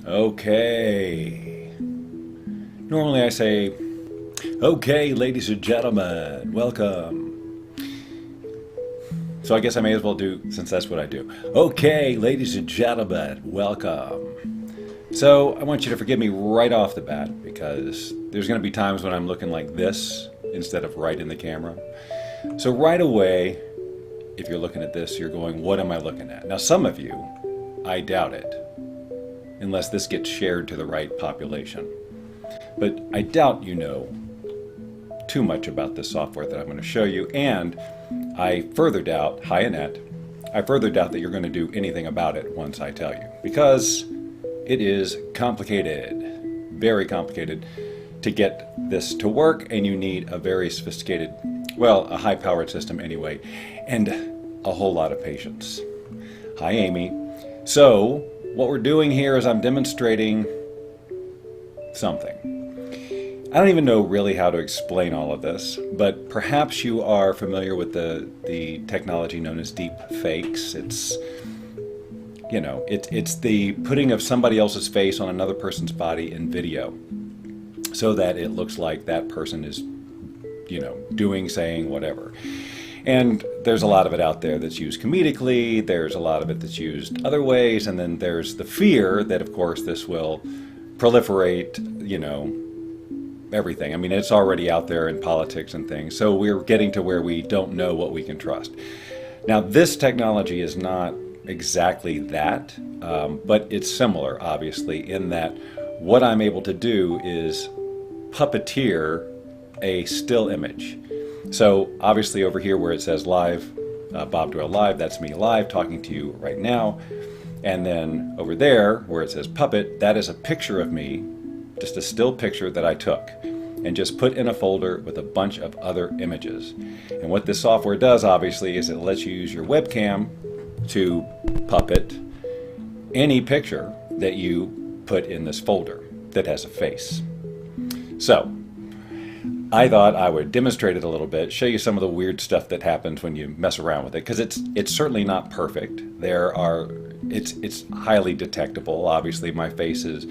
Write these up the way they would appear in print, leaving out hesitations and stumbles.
Okay. Normally I say, okay, ladies and gentlemen, welcome. So I guess I may as well do, since that's what I do. Okay, ladies and gentlemen, welcome. So I want you to forgive me right off the bat because there's going to be times when I'm looking like this instead of right in the camera. So right away, if you're looking at this, you're going, what am I looking at? Now some of you, I doubt it, unless this gets shared to the right population. But I doubt you know too much about this software that I'm going to show you, and I further doubt, hi Annette, I further doubt that you're going to do anything about it once I tell you, because it is complicated, very complicated to get this to work, and you need a very sophisticated, well, a high-powered system anyway, and a whole lot of patience. Hi Amy. So what we're doing here is I'm demonstrating something. I don't even know really how to explain all of this, but perhaps you are familiar with the technology known as deep fakes. It's, you know, it's the putting of somebody else's face on another person's body in video so that it looks like that person is, you know, doing, saying, whatever. And there's a lot of it out there that's used comedically, there's a lot of it that's used other ways, and then there's the fear that, of course, this will proliferate, you know, everything. I mean, it's already out there in politics and things, so we're getting to where we don't know what we can trust. Now, this technology is not exactly that, but it's similar, obviously, in that what I'm able to do is puppeteer a still image. So obviously over here where it says live, Bob Doyle live, that's me live talking to you right now. And then over there where it says puppet, that is a picture of me, just a still picture that I took and just put in a folder with a bunch of other images. And what this software does obviously is it lets you use your webcam to puppet any picture that you put in this folder that has a face. So I thought I would demonstrate it a little bit, show you some of the weird stuff that happens when you mess around with it, because it's certainly not perfect. It's highly detectable. Obviously, my face is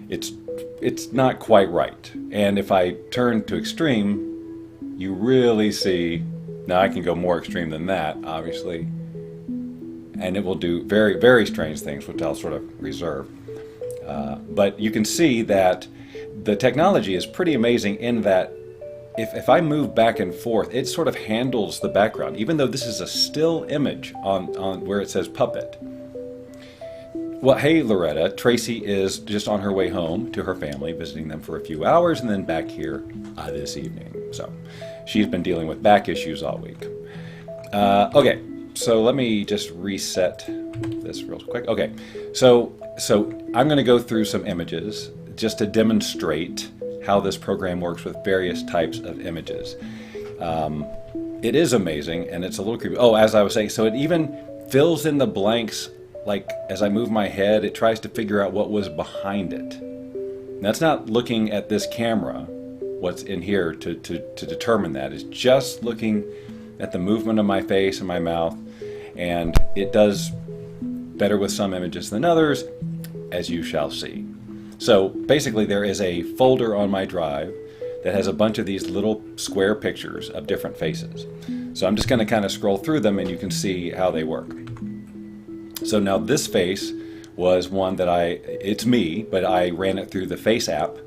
it's not quite right. And if I turn to extreme, you really see. Now I can go more extreme than that, obviously, and it will do very, very strange things, which I'll sort of reserve. But you can see that the technology is pretty amazing in that if I move back and forth, it sort of handles the background, even though this is a still image on where it says puppet. Well, hey Loretta, Tracy is just on her way home to her family, visiting them for a few hours, and then back here this evening. So she's been dealing with back issues all week. Okay, so let me just reset this real quick. Okay, so I'm going to go through some images just to demonstrate how this program works with various types of images. It is amazing, and it's a little creepy. Oh, as I was saying, so it even fills in the blanks, like as I move my head, it tries to figure out what was behind it. That's not looking at this camera, what's in here to determine that. It's just looking at the movement of my face and my mouth, and it does better with some images than others, as you shall see. So basically there is a folder on my drive that has a bunch of these little square pictures of different faces. So I'm just going to kind of scroll through them and you can see how they work. So now this face was one that it's me, but I ran it through the Face app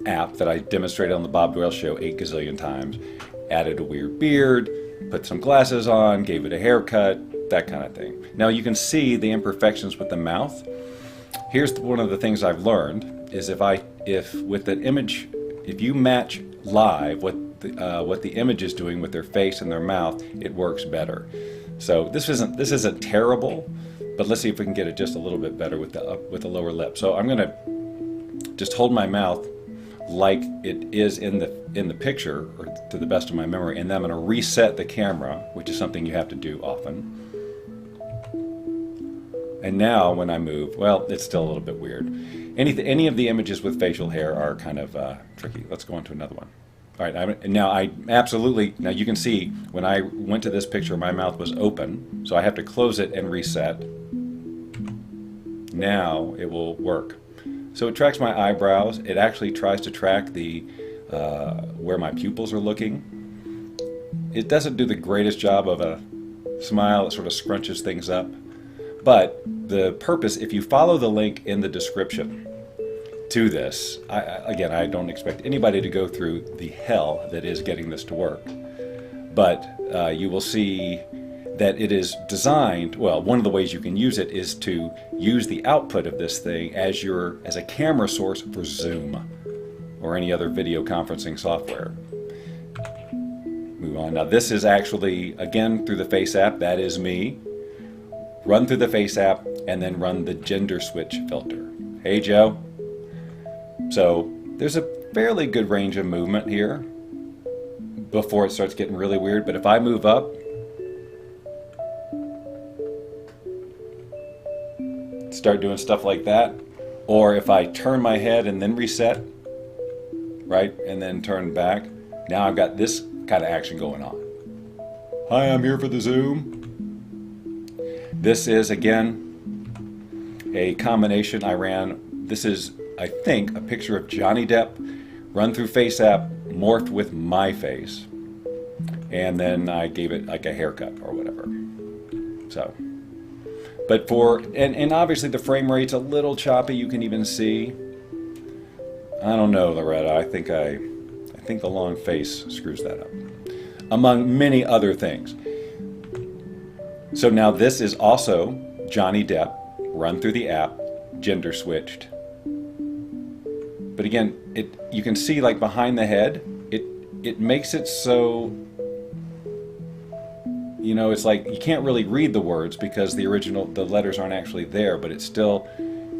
that I demonstrated on the Bob Doyle Show 8 gazillion times. Added a weird beard, put some glasses on, gave it a haircut, that kind of thing. Now you can see the imperfections with the mouth. Here's one of the things I've learned is if with an image, if you match live what the image is doing with their face and their mouth, it works better. So this isn't terrible, but let's see if we can get it just a little bit better with the lower lip. So I'm gonna just hold my mouth like it is in the picture, or to the best of my memory, and then I'm gonna reset the camera, which is something you have to do often. And now when I move, well, it's still a little bit weird. Any of the images with facial hair are kind of tricky. Let's go on to another one. All right, now you can see when I went to this picture, my mouth was open, so I have to close it and reset. Now it will work. So it tracks my eyebrows. It actually tries to track the where my pupils are looking. It doesn't do the greatest job of a smile. It sort of scrunches things up. But the purpose, if you follow the link in the description to this, again, I don't expect anybody to go through the hell that is getting this to work. But you will see that it is designed, well, one of the ways you can use it is to use the output of this thing as a camera source for Zoom or any other video conferencing software. Move on. Now this is actually, again, through the Face app. That is me. Run through the Face app and then run the gender switch filter. Hey Joe. So there's a fairly good range of movement here before it starts getting really weird. But if I move up, start doing stuff like that, or if I turn my head and then reset, right, and then turn back, now I've got this kind of action going on. Hi, I'm here for the Zoom. This is, again, a combination I ran. This is, I think, a picture of Johnny Depp run through Face app, morphed with my face, and then I gave it like a haircut or whatever. So, but and obviously the frame rate's a little choppy. You can even see. I don't know, Loretta. I think the long face screws that up, among many other things. So now this is also Johnny Depp run through the app, gender switched. But again, you can see like behind the head, it makes it so, you know, it's like you can't really read the words because the letters aren't actually there, but it still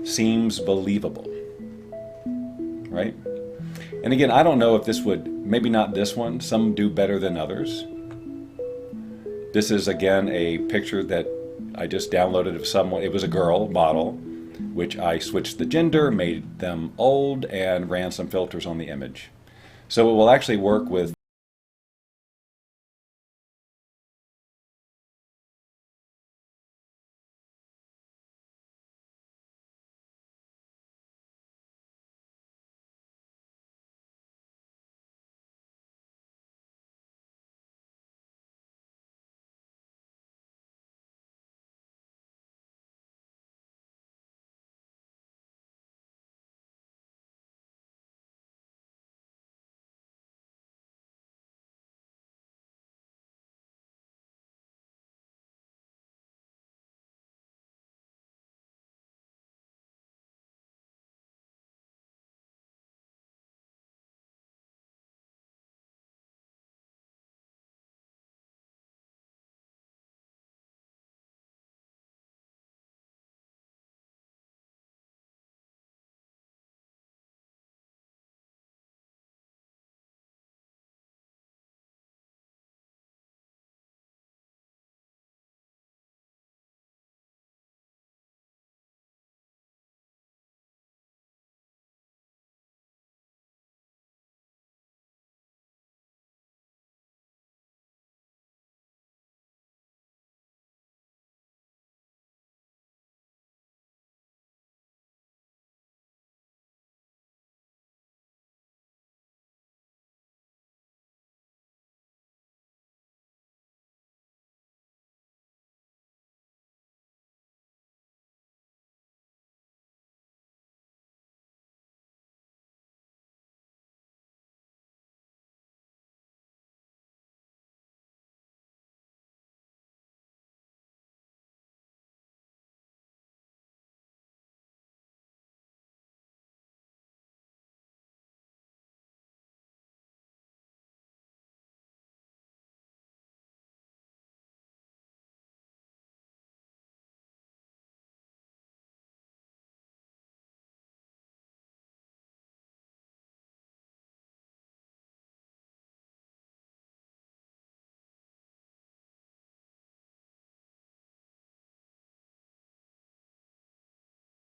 seems believable, right? And again, I don't know if this would, maybe not this one, some do better than others. This is again a picture that I just downloaded of someone, it was a girl model, which I switched the gender, made them old, and ran some filters on the image. So it will actually work with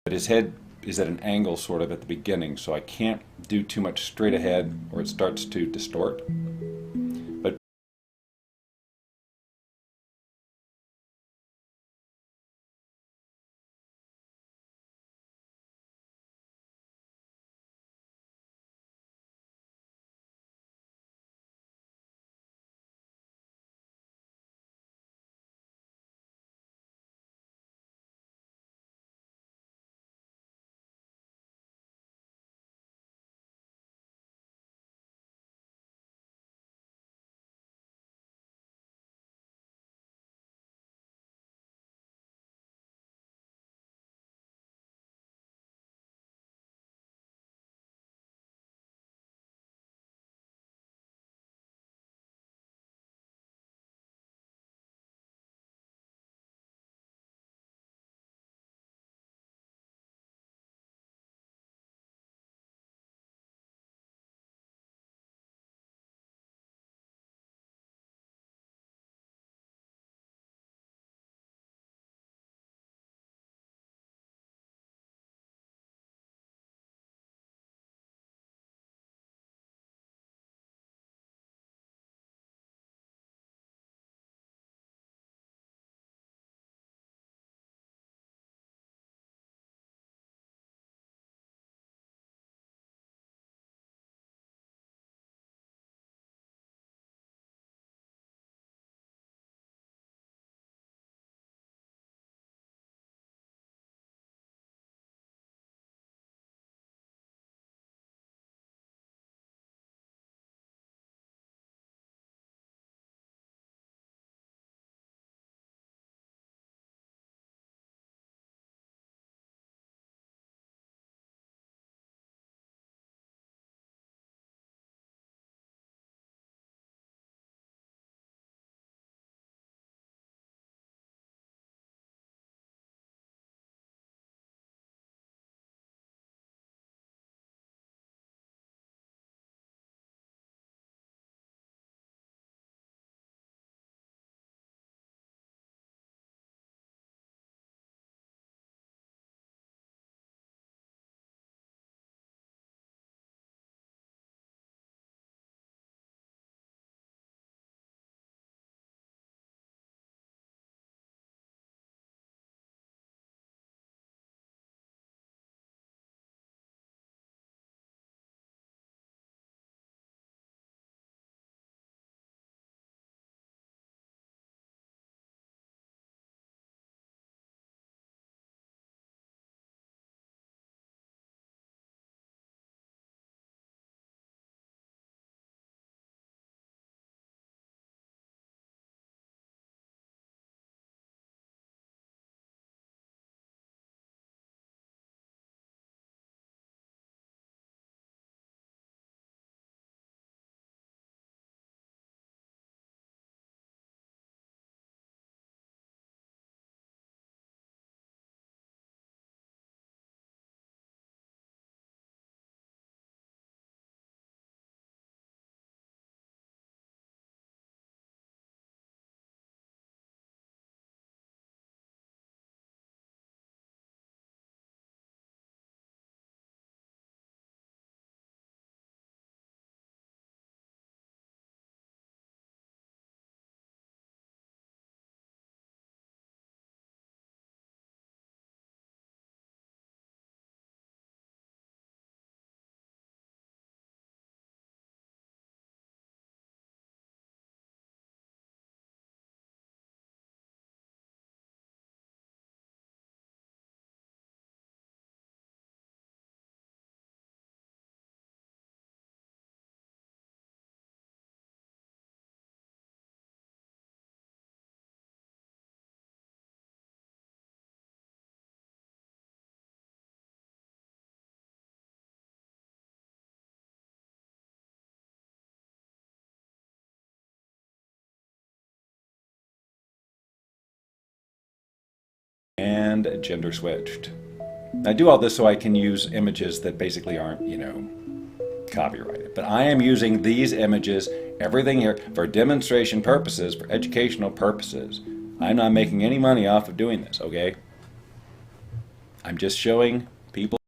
but his head is at an angle sort of at the beginning, so I can't do too much straight ahead or it starts to distort. and gender switched. I do all this so I can use images that basically aren't, copyrighted. But I am using these images, everything here, for demonstration purposes, for educational purposes. I'm not making any money off of doing this, okay? I'm just showing people.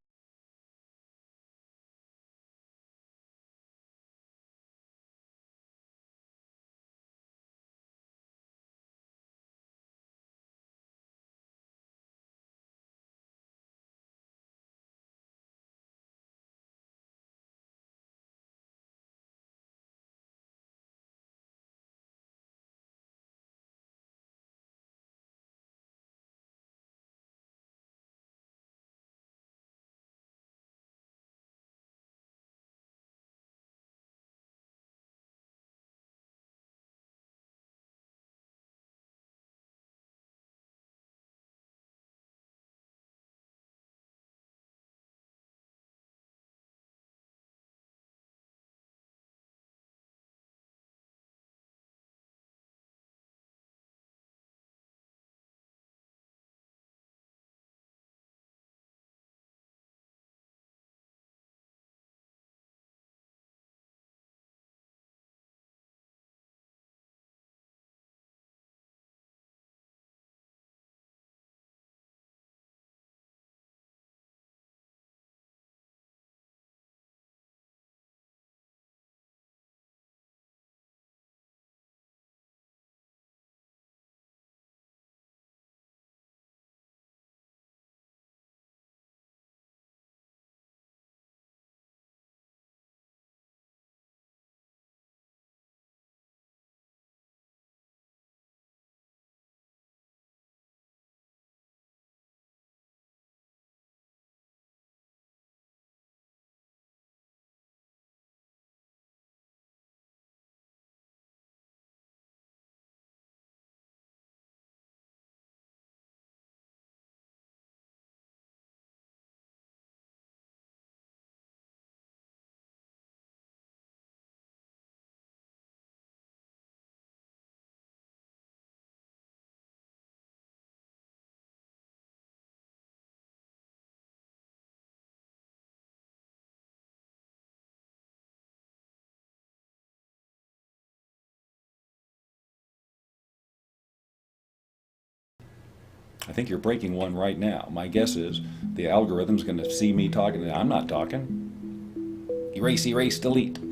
I think you're breaking one right now. My guess is the algorithm's going to see me talking and I'm not talking. Erase, erase, delete.